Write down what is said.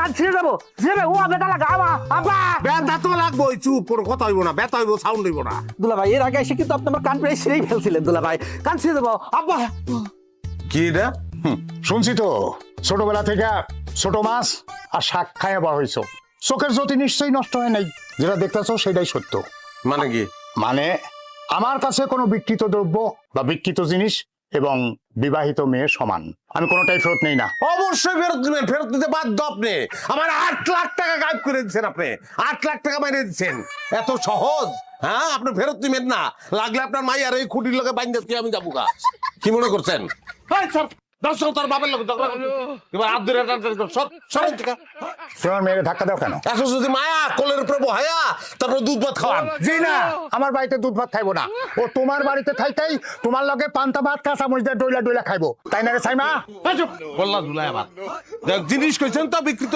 কান ছিঁড়ে যাবো ও বেটা লাগা আব্বা ব্যথা তো লাগবো, চুপ কোনো কথা হইব না, ব্যথা হইব, সাউন্ড হইব না। দুলা ভাই এর আগে এসে কিন্তু আপনি আমার কান প্রায় ছিঁড়েই ফেলছিলেন দুলা ভাই, কান ছিঁড়ে যাবো আব্বা। কি এটা? শুনছি তো ছোটবেলা থেকে ছোট মাছ আর শাক খাইয়া বড় হইছো, চোখের জ্যোতি নিশ্চয়ই নষ্ট হয় নাই, যেটা দেখতেছো সেটাই সত্য। মানে কি? মানে আমার কাছে কোনো বিকৃত দ্রব্য বা বিকৃত জিনিস এবং বিবাহিত মেয়ে সমান, আমি কোনোটাই ফেরত নেই না। অবশ্যই ফেরত দিবেন, ফেরত দিতে বাধ্য আপনি। আমার 8 লাখ টাকা গায়েব করে দিচ্ছেন আপনি, 8 লাখ টাকা মাইরে দিচ্ছেন। এত সহজ? হ্যাঁ, আপনি ফেরত দিবেন না, লাগলে আপনার মাইয়ার এই খুঁটির লোকে বাইন্দা দিয়ে আমি যাবো গা। কি মনে করছেন? দর্শক তোর বাবার লোক ঝগড়া করছো, এবার হাত ধরে সরেন থেকে। তোমার মেয়েকে ধাক্কা দাও কেন? এখন যদি মায়া কোলের উপরে বহায়া তারপর দুধ ভাত খাওয়ান। জি না, আমার বাড়িতে দুধ ভাত খাইবো না, ও তোমার বাড়িতে থাইতেই তোমার লগে পান্তা ভাত কাঁচা মরিচ দিয়ে ডইলা ডইলা খাইবো, তাই না রে সাইমা? বললা ধুলাই আবার জিনিস কইছেন তো বিকৃত